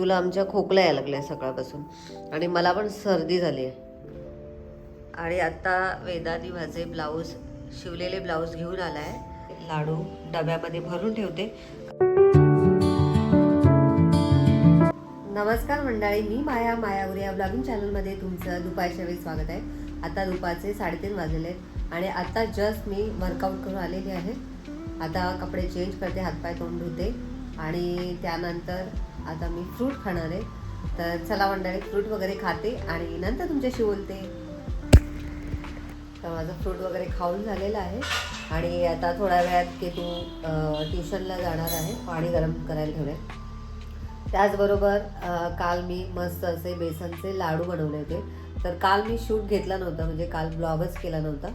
तुला आमच्या खोकला यायला लागलाय सकाळपासून आणि मला पण सर्दी झाली आहे. आणि आता वेदानी माझे ब्लाऊज शिवलेले ब्लाऊज घेऊन आलाय. लाडू डब्यामध्ये भरून ठेवते. नमस्कार मंडळी, मी मायावरी या ब्लॉगिंग चॅनलमध्ये तुमचं दुपारच्या वेळी स्वागत आहे. आता दुपारचे 3:30 वाजलेले आहेत आणि आता जस्ट मी वर्कआउट करून आलेली आहे. आता कपडे चेंज करते, हातपाय तोंड धुते आणि त्यानंतर आता मी फ्रूट खाणार आहे. तर चला मंडळी, फ्रूट वगैरे खाते आणि नंतर तुमच्याशी बोलते. तर माझं फ्रूट वगैरे खाऊन झालेलं आहे आणि आता थोड्या वेळात केतू ट्युशनला जाणार आहे. पाणी गरम करायला ठेवलं आहे. त्याचबरोबर काल मी मस्त असे बेसनचे लाडू बनवले होते. तर काल मी शूट घेतला नव्हता, म्हणजे काल ब्लॉगच केला नव्हता,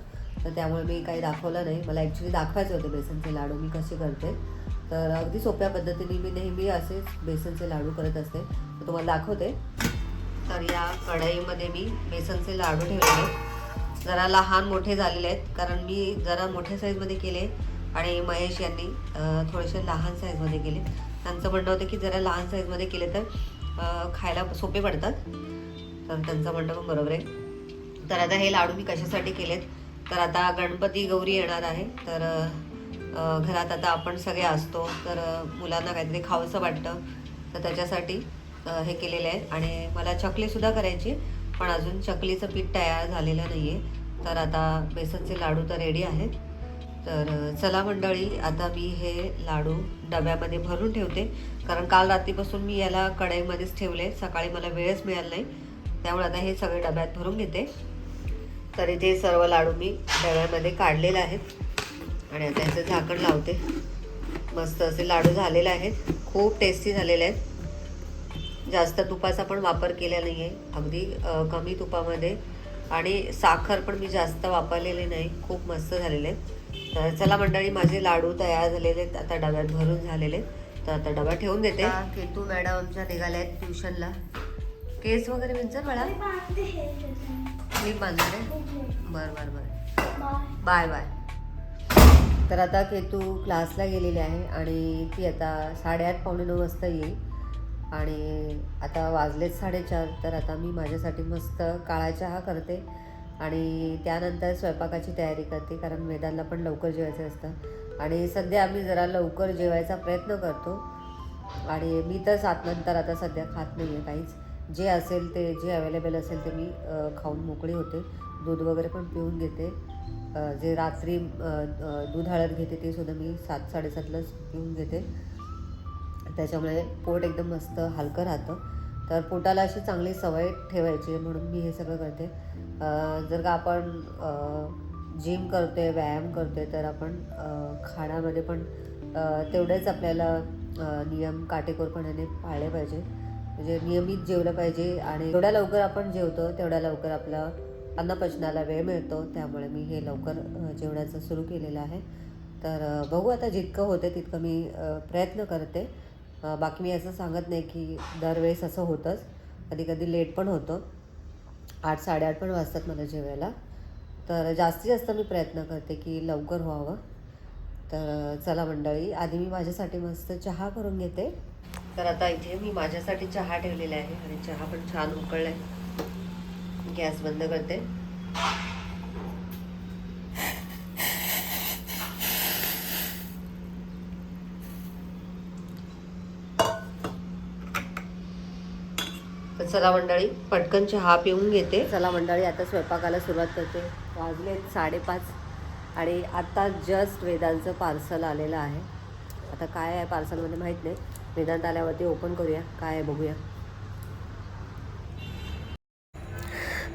तर त्यामुळे मी काही दाखवलं नाही. मला ॲक्च्युली दाखवायचे होते बेसनचे लाडू मी कसे करते. तर अगदी सोप्या पद्धतीने मी नेहमी असेच बेसनचे लाडू करत असते, तर तुम्हाला दाखवते. तर या कढईमध्ये मी बेसनचे लाडू ठेवलेले, जरा लहान मोठे झालेले आहेत, कारण मी जरा मोठ्या साईजमध्ये केले आणि महेश यांनी थोडेसे लहान साईजमध्ये केले. त्यांचं म्हणणं होतं की जरा लहान साईजमध्ये केले तर खायला सोपे पडतात, तर त्यांचं म्हणणं पण बरोबर आहे. तर आता हे लाडू मी कशासाठी केलेत, तर आता गणपती गौरी येणार आहे. तर घरात आता आपण सगळे असतो, तर मुलांना काहीतरी खावंसं वाटतं, तर त्याच्यासाठी हे केलेलं आहे. आणि मला चकलीसुद्धा करायची, पण अजून चकलीचं पीठ तयार झालेलं नाही आहे. तर आता बेसनचे लाडू तर रेडी आहेत. तर चला मंडळी, आता मी हे लाडू डब्यामध्ये भरून ठेवते, कारण काल रात्रीपासून मी याला कढईमध्येच ठेवले, सकाळी मला वेळच मिळाला नाही, त्यामुळे आता हे सगळे डब्यात भरून घेते. तर इथे सर्व लाडू मी डब्यामध्ये काढलेले आहेत आणि आता याचं झाकण लावते. मस्त असे लाडू झालेले आहेत, खूप टेस्टी झालेले आहेत. जास्त तुपाचा पण वापर केला नाही आहे, अगदी कमी तुपामध्ये, आणि साखर पण मी जास्त वापरलेली नाही. खूप मस्त झालेले आहेत. तर चला मंडळी, माझे लाडू तयार झालेले आहेत, आता डब्यात भरून झालेले. तर आता डबा ठेवून देते. केतू मॅडम आमच्या निघाल्या आहेत ट्युशनला. केस वगैरे विंचर मला मी बांधणार आहे. बरं बाय बाय. तर आता केतू क्लासला गेलेली आहे आणि ती आता 8:30 पावणे 9 वाजता येईल. आणि आता वाजलेत 4:30. तर आता मी माझ्यासाठी मस्त काळा चहा करते आणि त्यानंतर स्वयंपाकाची तयारी करते, कारण वेदांना पण लवकर जेवायचं असतं आणि सध्या आम्ही जरा लवकर जेवायचा प्रयत्न करतो. आणि मी तर 7 नंतर आता सध्या खात नाही आहे काहीच. जे असेल ते, जे अवेलेबल असेल ते मी खाऊन मोकळी होते. दूध वगैरे पण पिऊन घेते. जे रात्री दूध हळद घेते ते सुद्धा मी 7-7:30लाच पिऊन घेते. त्याच्यामुळे पोट एकदम मस्त हलकं राहतं. तर पोटाला अशी चांगली सवय ठेवायची म्हणून मी हे सगळं करते. जर का आपण जिम करतो आहे, व्यायाम करतो आहे, तर आपण खाण्यामध्ये पण तेवढेच आपल्याला नियम काटेकोरपणाने पाळले पाहिजे. म्हणजे नियमित जेवलं पाहिजे आणि जेवढ्या लवकर आपण जेवतो तेवढ्या लवकर आपलं अन्नपचनाला वेळ मिळतो. त्यामुळे मी हे लवकर जेवणाचं सुरू केलेलं आहे. तर बघू आता जितकं होतं तितकं मी प्रयत्न करते. बाकी मी असं सांगत नाही की दरवेळेस असं होतंच, कधी कधी लेट पण होतं. 8-8:30 पण वाजतात मला जेवायला. तर जास्तीत जास्त मी प्रयत्न करते की लवकर व्हावं. तर चला मंडळी, आधी मी माझ्यासाठी मस्त चहा करून घेते. तर आता इथे मी माझ्यासाठी चहा ठेवलेला आहे आणि चहा पण छान उकळला आहे. गॅस बंद करते. तर चला मंडळी, पटकन चहा पिऊन घेते. चला मंडळी, आता स्वयंपाकाला सुरुवात करते. वाजले 5:30 आणि आता जस्ट वेदांचं पार्सल आलेलं आहे. आता काय आहे पार्सलमध्ये माहीत नाही. वेदांत आल्यावरती ओपन करूया, काय आहे बघूया.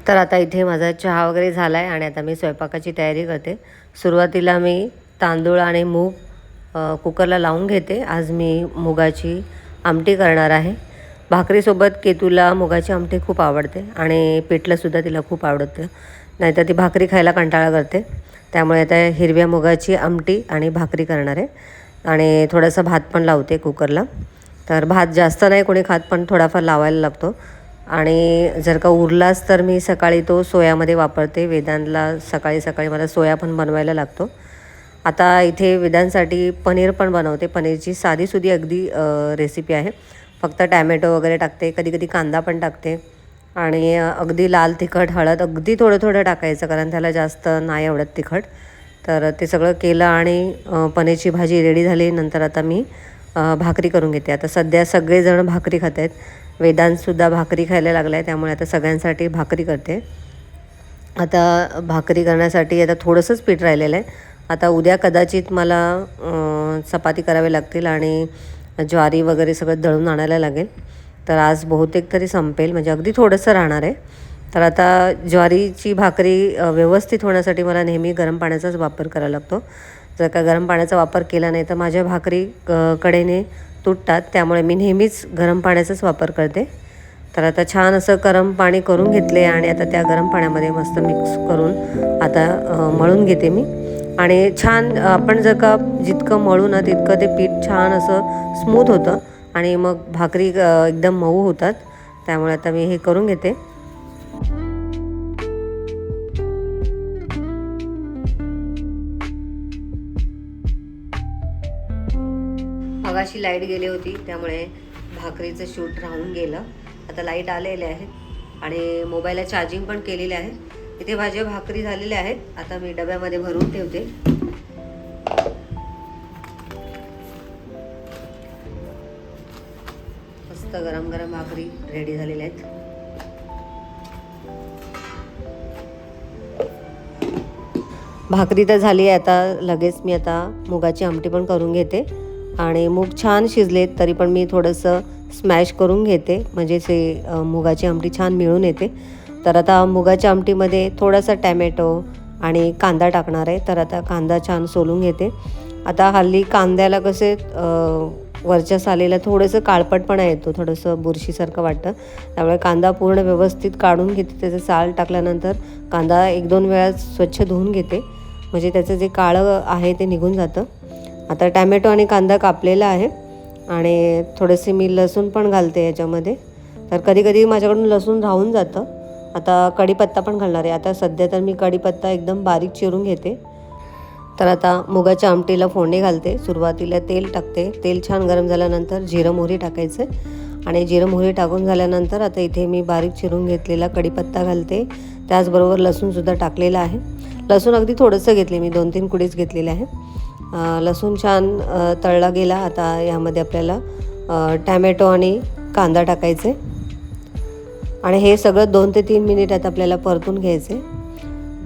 तर आता इथे माझा चहा वगैरे झाला आहे आणि आता मी स्वयंपाकाची तयारी करते. सुरुवातीला मी तांदूळ आणि मूग कुकरला लावून घेते. आज मी मुगाची आमटी करणार आहे. भाकरीसोबत केतूला मुगाची आमटी खूप आवडते आणि पिठलंसुद्धा तिला खूप आवडतं, नाहीतर ती भाकरी खायला कंटाळा करते. त्यामुळे आता हिरव्या मुगाची आमटी आणि भाकरी करणार आहे आणि थोडासा भात पण लावते कुकरला. तर भात जास्त नाही कोणी खात, पण थोडाफार लावायला लागतो. आणि जर का उरलाच तर मी सकाळी तो सोयामध्ये वापरते. वेदांतला सकाळी सकाळी मला सोया पण बनवायला लागतो. आता इथे वेदांसाठी पनीर पण बनवते. पनीरची साधीसुधी अगदी रेसिपी आहे, फक्त टॅमॅटो वगैरे टाकते, कधी कधी कांदा पण टाकते आणि अगदी लाल तिखट हळद अगदी थोडं थोडं टाकायचं, कारण त्याला जास्त नाही आवडत तिखट. तर ते सगळं केलं आणि पनीरची भाजी रेडी झाली. नंतर आता मी भाकरी करून घेते. आता सध्या सगळेजण भाकरी खात आहेत. वेदांतसुद्धा भाकरी खायला लागला आहे, त्यामुळे आता सगळ्यांसाठी भाकरी करते. आता भाकरी करण्यासाठी आता थोडंसंच पीठ राहिलेलं आहे. आता उद्या कदाचित मला चपाती करावी लागतील आणि ज्वारी वगैरे सगळं दळून आणायला लागेल. तर आज बहुतेक तरी संपेल, म्हणजे अगदी थोडंसं राहणार आहे. तर आता ज्वारीची भाकरी व्यवस्थित होण्यासाठी मला नेहमी गरम पाण्याचाच वापर करावा लागतो. जर का गरम पाण्याचा वापर केला नाही तर माझ्या भाकरी कडेने तुटतात, त्यामुळे मी नेहमीच गरम पाण्याचाच वापर करते. तर आता छान असं गरम पाणी करून घेतले आणि आता त्या गरम पाण्यामध्ये मस्त मिक्स करून आता मळून घेते मी. आणि छान आपण जर का जितकं मळू ना तितकं ते पीठ छान असं स्मूथ होतं आणि मग भाकरी एकदम मऊ होतात. त्यामुळे आता मी हे करून घेते. मगाशी लाईट गेली होती, त्यामुळे भाकरीचं शूट राहून गेलं. आता लाईट आलेले आहेत आणि मोबाईलला चार्जिंग पण केलेले आहे. इथे माझ्या भाकरी झालेल्या आहेत. आता मी डब्यामध्ये भरून ठेवते. मस्त गरम गरम भाकरी रेडी झालेल्या आहेत. भाकरी तर झाली आहे. आता लगेच मी आता मुगाची आमटी पण करून घेते. आणि मूग छान शिजलेत तरी पण मी थोडंसं स्मॅश करून घेते, म्हणजे ते मुगाची आमटी छान मिळून येते. तर आता मुगाच्या आमटीमध्ये थोडासा टॅमॅटो आणि कांदा टाकणार आहे. तर आता कांदा छान सोलून घेते. आता हल्ली कांद्याला कसे वरच्या सालीला थोडंसं काळपटपणा येतो, थोडंसं बुरशीसारखं वाटतं. त्यामुळे कांदा पूर्ण व्यवस्थित काढून घेते. त्याचं साल टाकल्यानंतर कांदा 1-2 वेळा स्वच्छ धुवून घेते, म्हणजे त्याचं जे काळं आहे ते निघून जातं. आता टॅमॅटो आणि कांदा कापलेला आहे आणि थोडेसे मी लसूण पण घालते याच्यामध्ये. तर कधी कधी माझ्याकडून लसूण राहून जातं. आता कढीपत्ता पण घालणार आहे. आता सध्या तर मी कढीपत्ता एकदम बारीक चिरून घेते. तर आता मुगाच्या आमटीला फोडणी घालते. सुरुवातीला तेल टाकते. तेल छान गरम झाल्यानंतर जिरं मोहरी टाकायचं आणि जिरं मोहरी टाकून झाल्यानंतर आता इथे मी बारीक चिरून घेतलेला कढीपत्ता घालते. त्याचबरोबर लसूणसुद्धा टाकलेला आहे. लसूण अगदी थोडंसं घेतले मी, 2-3 कुडीच घेतलेले आहे. लसूण छान तळला गेला. आता यामध्ये आपल्याला टॅमॅटो आणि कांदा टाकायचे आणि हे सगळं 2 ते 3 मिनिट आता आपल्याला परतून घ्यायचे.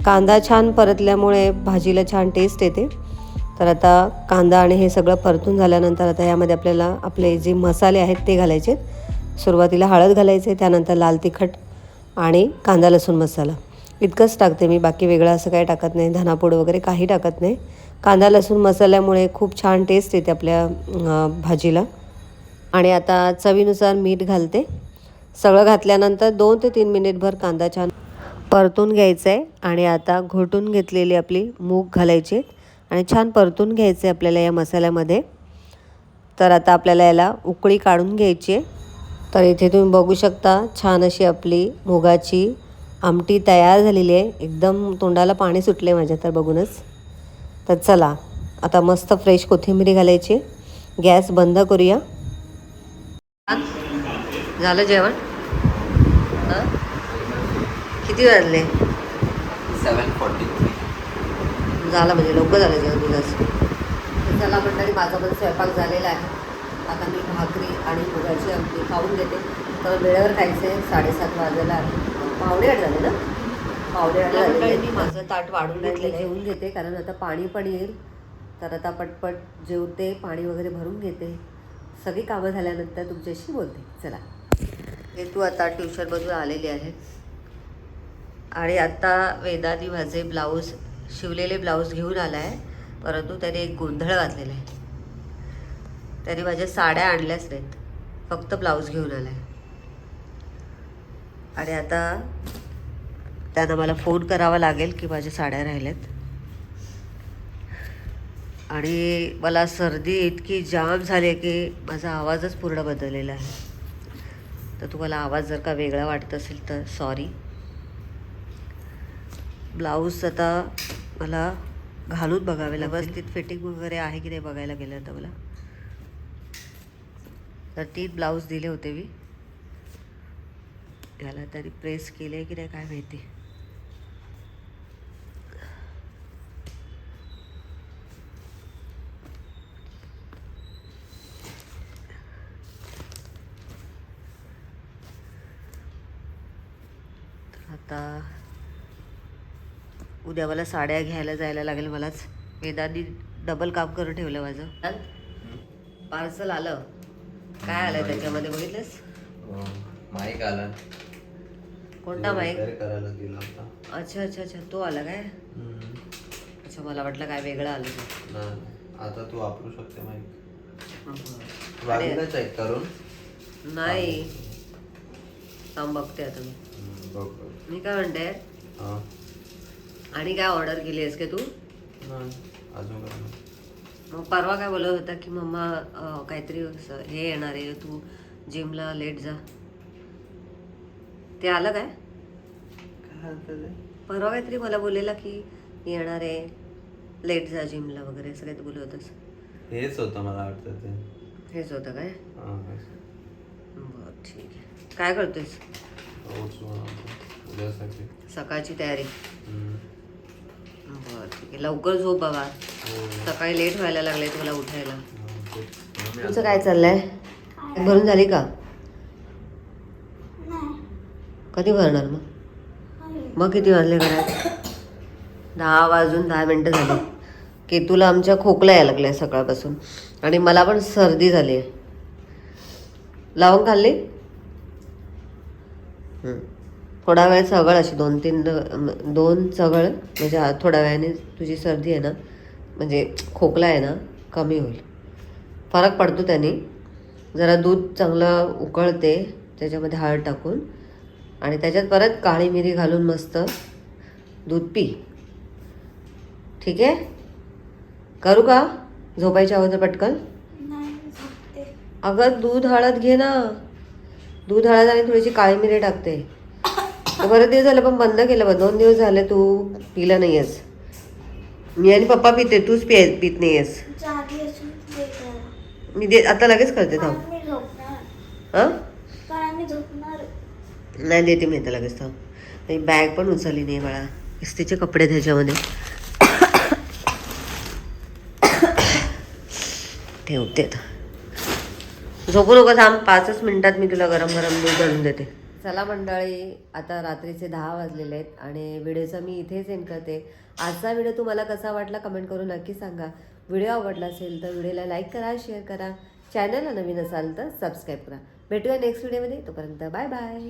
कांदा छान परतल्यामुळे भाजीला छान टेस्ट येते. तर आता कांदा आणि हे सगळं परतून झाल्यानंतर आता यामध्ये आपल्याला आपले जे मसाले आहेत ते घालायचे. सुरुवातीला हळद घालायचे, त्यानंतर लाल तिखट आणि कांदा लसूण मसाला इतकंच टाकते मी. बाकी वेगळं असं काही टाकत नाही, धनापूड वगैरे काही टाकत नाही. कांदा लसूण मसाल्यामुळे खूप छान टेस्ट येते आपल्या भाजीला. आणि आता चवीनुसार मीठ घालते. सगळं घातल्यानंतर 2 ते 3 मिनिटभर कांदा छान परतून घ्यायचं आहे. आणि आता घोटून घेतलेली आपली मूग घालायची आणि छान परतून घ्यायचे आपल्याला या मसाल्यामध्ये. तर आता आपल्याला याला उकळी काढून घ्यायची आहे. तर इथे तुम्ही बघू शकता छान अशी आपली मुगाची आमटी तयार झालेली आहे. एकदम तोंडाला पाणी सुटले माझ्या तर बघूनच. तर चला आता मस्त फ्रेश कोथिंबीर घालायची. गॅस बंद करूया. झालं जेवण? किती वाजले? 7:43. झालं म्हणजे लवकर झालं जेवण तुझं. चला मंडळी, माझा पण स्वयंपाक झालेला आहे. आता मी भाकरी आणि मुगाची आमटी खाऊन घेते. तर वेळेवर खायचं आहे. 7:30 वाजायला आहे. 7:45 झाले ना? 7:45 झाले. मी माझं ताट वाढून घेतलं, जेवून घेते, कारण आता पाणी पण येईल. तर आता पटपट जेवते, पाणी वगैरे भरून घेते. सगळी कामं झाल्यानंतर तुमच्याशी बोलते. चला. हे तू आता ट्युशनमधून आलेली आहे आणि आत्ता वेदानी माझे ब्लाऊज शिवलेले ब्लाऊज घेऊन आला आहे, परंतु त्याने एक गोंधळ घातलेला आहे. त्याने माझ्या साड्या आणल्याच नाहीत, फक्त ब्लाऊज घेऊन आला आहे. आणि आता त्यांना मला फोन करावा लागेल की माझ्या साड्या राहिल्यात. आणि मला सर्दी इतकी जाम झाली आहे की माझा आवाजच पूर्ण बदललेला आहे. तर तुम्हाला आवाज जर का वेगळा वाटत असेल तर सॉरी. ब्लाऊज आता मला घालून बघावे लागेल. व्यवस्थित फिटिंग वगैरे आहे की नाही बघायला गेलं तर मला. तर 3 ब्लाऊज दिले होते मी. याला तरी प्रेस केले की नाही काय माहिती. आता उद्या मला साड्या घ्यायला जायला लागेल मलाच. वेदांनी डबल काम करून ठेवलं माझं. पार्सल आलं. काय आलंय त्याच्यामध्ये बघितलंस? माईक आला. कोणता माईक? करायला गेला होता. अच्छा अच्छा अच्छा, तो आला काय? अच्छा, मला वाटलं काय वेगळं आलं ते. नाही, आता तू वापरू शकते माईक. आणि लागलं चेक करून? नाही, थांब बघते आता मी. बघ. मी काय म्हणते, हां. आणि काय ऑर्डर केली आहेस का तू? नाही, अजून काय नाही. मग परवा काय बोलत होता की मम्मा काहीतरी हे येणार आहे, तू जिमला लेट जा. ते आलं काय? काय होतं ते? परवा काहीतरी मला बोललेला की येणार आहे, लेट जा जिमला वगैरे, असं काही बोलत होतंस. हेच होतं मला वाटतं ते. हेच होतं काय? हां. बरं, ठीक आहे. काय करतोयस? उद्यासाठी सकाळची तयारी. हम्म. बरं, ठीक आहे. लवकर झोप बाबा, हो. सकाळी लेट व्हायला लागले तुम्हाला उठायला. तेच. तुमचं काय चाललंय? भरून झाली का? कधी भरणार मग? मग किती वाजले घरात? 10 वाजून 10 मिनटं झाली. केतूला आमच्या खोकला यायला लागलाय सकाळपासून, आणि मला पण सर्दी झाली आहे. लवंग खाल्ली? थोडा वेळ चगळ, अशी 2 चगळ, म्हणजे थोड्या वेळाने तुझी सर्दी आहे ना, म्हणजे खोकला आहे ना, कमी होईल. फरक पडतो त्याने. जरा दूध चांगलं उकळते, त्याच्यामध्ये हळद टाकून, आणि त्याच्यात परत काळी मिरी घालून मस्त दूध पी. ठीक आहे? करू का झोपायच्या अगोदर पटकन? अगं दूध हळद घे ना. दूध हळद आणि थोडीशी काळी मिरी टाकते. बरेच दिवस झाले पण बंद केलं. 2 दिवस झाले तू पिला नाही आहेस. मी आणि पप्पा पिते, तूच पित नाही आहेस. मी आता लगेच करते, थांब. हां, नाही देते मी आता लगेच, थांब. नाही, बॅग पण उचलली नाही बाळा, इस्त्रीचे कपडे त्याच्यामध्ये ठेवते. झोपू नको, थांब. 5च मिनिटात मी तुला गरम गरम दूध आणून देते. चला मंडळी, आता रात्रीचे 10 वाजलेले आहेत आणि व्हिडिओचा मी इथेच एंड करते. आजचा व्हिडिओ तुम्हाला कसा वाटला कमेंट करून नक्की सांगा. व्हिडिओ आवडला असेल तर व्हिडिओला लाईक करा, शेअर करा. चॅनलला नवीन असाल तर सबस्क्राईब करा. भेटूया नेक्स्ट व्हिडिओमध्ये. तोपर्यंत बाय बाय.